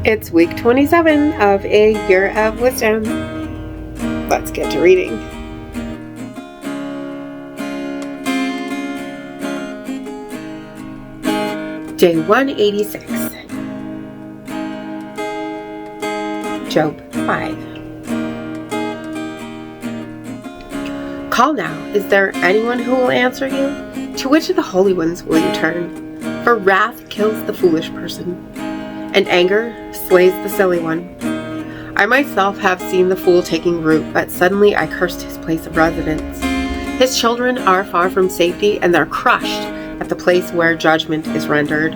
It's week 27 of A Year of Wisdom. Let's get to reading. Day 186. Job 5. Call now, is there anyone who will answer you? To which of the holy ones will you turn? For wrath kills the foolish person, and anger slays the silly one. I myself have seen the fool taking root, but suddenly I cursed his place of residence. His children are far from safety, and they're crushed at the place where judgment is rendered,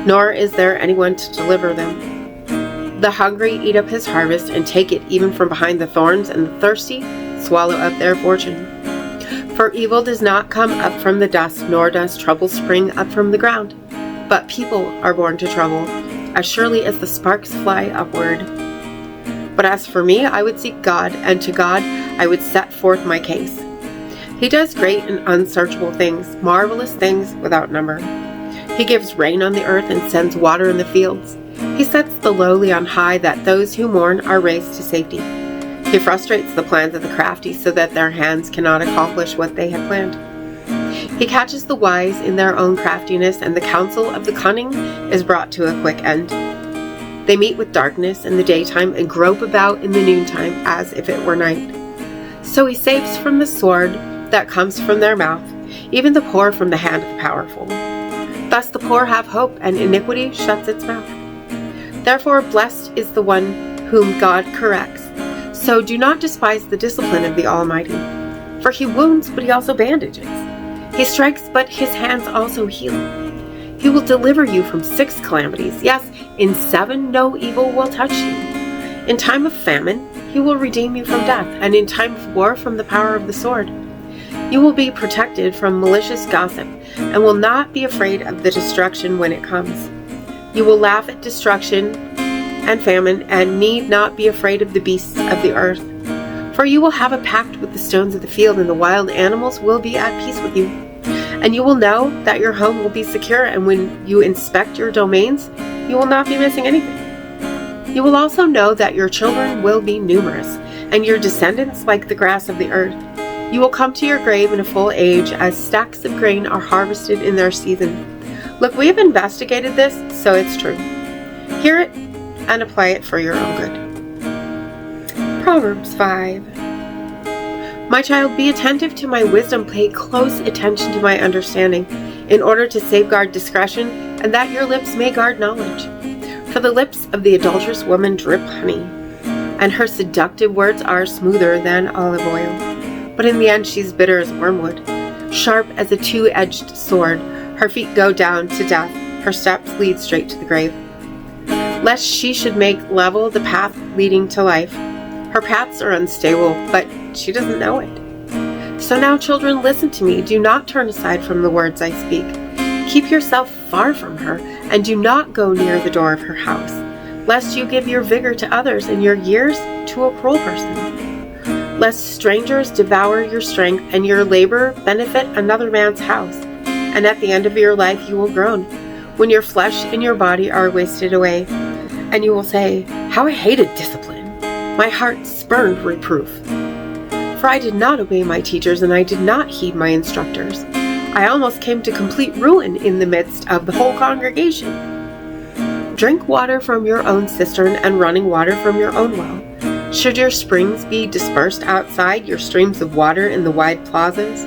nor is there anyone to deliver them. The hungry eat up his harvest and take it even from behind the thorns, and the thirsty swallow up their fortune. For evil does not come up from the dust, nor does trouble spring up from the ground. But people are born to trouble, as surely as the sparks fly upward. But as for me, I would seek God, and to God I would set forth my case. He does great and unsearchable things, marvelous things without number. He gives rain on the earth and sends water in the fields. He sets the lowly on high, that those who mourn are raised to safety. He frustrates the plans of the crafty, so that their hands cannot accomplish what they have planned. He catches the wise in their own craftiness, and the counsel of the cunning is brought to a quick end. They meet with darkness in the daytime and grope about in the noontime as if it were night. So he saves from the sword that comes from their mouth, even the poor from the hand of the powerful. Thus the poor have hope, and iniquity shuts its mouth. Therefore blessed is the one whom God corrects. So do not despise the discipline of the Almighty, for he wounds, but he also bandages. He strikes, but his hands also heal. He will deliver you from 6 calamities. Yes, in 7 no evil will touch you. In time of famine, he will redeem you from death, and in time of war from the power of the sword. You will be protected from malicious gossip, and will not be afraid of the destruction when it comes. You will laugh at destruction and famine, and need not be afraid of the beasts of the earth. For you will have a pact with the stones of the field, and the wild animals will be at peace with you. And you will know that your home will be secure, and when you inspect your domains, you will not be missing anything. You will also know that your children will be numerous, and your descendants like the grass of the earth. You will come to your grave in a full age, as stacks of grain are harvested in their season. Look, we have investigated this, so it's true. Hear it and apply it for your own good. Proverbs 5. My child, be attentive to my wisdom, pay close attention to my understanding, in order to safeguard discretion, and that your lips may guard knowledge. For the lips of the adulterous woman drip honey, and her seductive words are smoother than olive oil. But in the end she's bitter as wormwood, sharp as a 2-edged sword. Her feet go down to death, her steps lead straight to the grave. Lest she should make level the path leading to life. Her paths are unstable, but she doesn't know it. So now, children, listen to me. Do not turn aside from the words I speak. Keep yourself far from her, and do not go near the door of her house, lest you give your vigor to others and your years to a cruel person. Lest strangers devour your strength, and your labor benefit another man's house. And at the end of your life you will groan, when your flesh and your body are wasted away. And you will say, how I hated discipline. My heart spurned reproof. For I did not obey my teachers, and I did not heed my instructors. I almost came to complete ruin in the midst of the whole congregation. Drink water from your own cistern, and running water from your own well. Should your springs be dispersed outside, your streams of water in the wide plazas?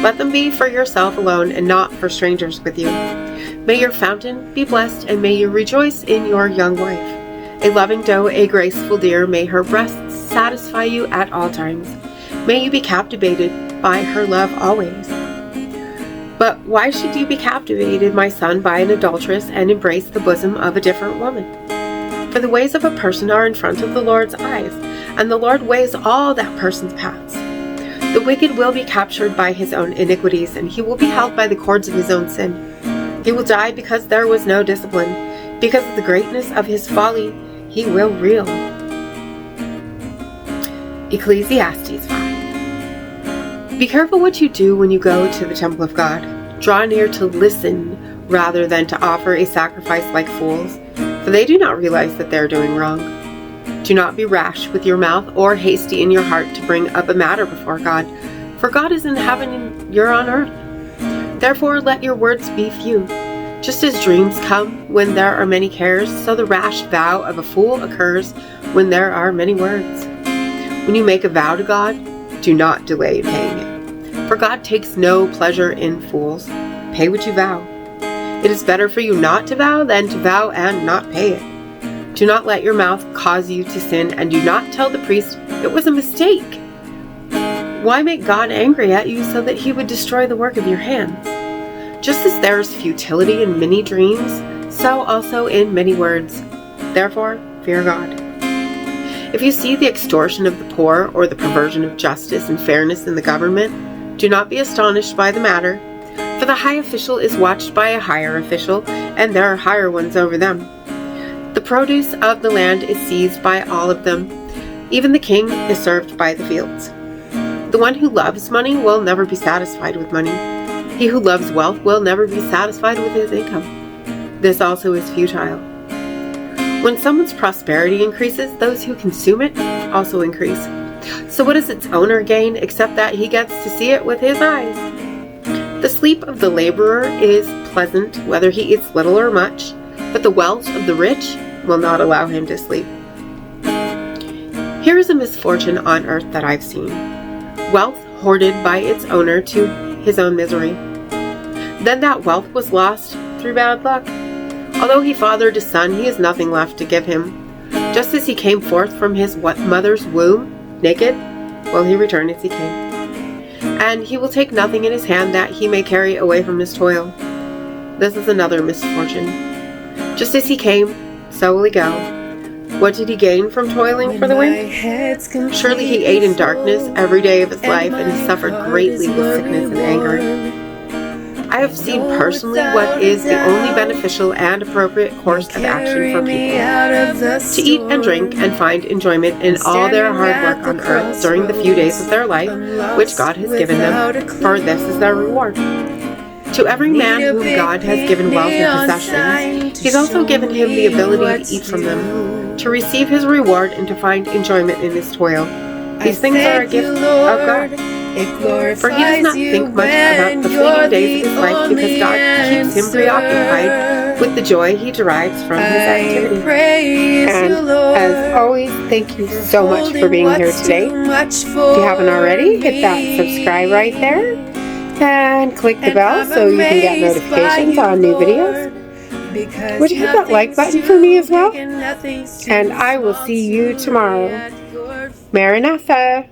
Let them be for yourself alone, and not for strangers with you. May your fountain be blessed, and may you rejoice in your young wife. A loving doe, a graceful deer, may her breasts satisfy you at all times. May you be captivated by her love always. But why should you be captivated, my son, by an adulteress, and embrace the bosom of a different woman? For the ways of a person are in front of the Lord's eyes, and the Lord weighs all that person's paths. The wicked will be captured by his own iniquities, and he will be held by the cords of his own sin. He will die because there was no discipline. Because of the greatness of his folly, he will reel. Ecclesiastes 5. Be careful what you do when you go to the temple of God. Draw near to listen rather than to offer a sacrifice like fools, for they do not realize that they are doing wrong. Do not be rash with your mouth or hasty in your heart to bring up a matter before God, for God is in heaven and you're on earth. Therefore let your words be few. Just as dreams come when there are many cares, so the rash vow of a fool occurs when there are many words. When you make a vow to God, do not delay in paying it, for God takes no pleasure in fools. Pay what you vow. It is better for you not to vow than to vow and not pay it. Do not let your mouth cause you to sin, and do not tell the priest it was a mistake. Why make God angry at you so that he would destroy the work of your hands? Just as there is futility in many dreams, so also in many words. Therefore, fear God. If you see the extortion of the poor or the perversion of justice and fairness in the government, do not be astonished by the matter, for the high official is watched by a higher official, and there are higher ones over them. The produce of the land is seized by all of them. Even the king is served by the fields. The one who loves money will never be satisfied with money. He who loves wealth will never be satisfied with his income. This also is futile. When someone's prosperity increases, those who consume it also increase. So what does its owner gain except that he gets to see it with his eyes? The sleep of the laborer is pleasant, whether he eats little or much, but the wealth of the rich will not allow him to sleep. Here is a misfortune on earth that I've seen. Wealth hoarded by its owner to his own misery. Then that wealth was lost through bad luck. Although he fathered a son, he has nothing left to give him. Just as he came forth from his mother's womb, naked, will he return as he came. And he will take nothing in his hand that he may carry away from his toil. This is another misfortune. Just as he came, so will he go. What did he gain from toiling for the wind? Surely he ate in darkness every day of his life, and he suffered greatly with sickness and anger. I have seen personally what is the only beneficial and appropriate course of action for people: to eat and drink and find enjoyment in all their hard work on earth during the few days of their life which God has given them, for this is their reward. To every man whom God has given wealth and possessions, He's also given him the ability to eat from them, to receive his reward, and to find enjoyment in his toil. These things are a gift of God. For he does not think much about the fleeting days of his life, because God keeps him preoccupied with the joy he derives from his activity. And as always, thank you so much for being here today. If you haven't already, hit that subscribe right there and click the bell so you can get notifications on new videos. Would you hit that like button for me as well? And I will see you tomorrow. Maranatha!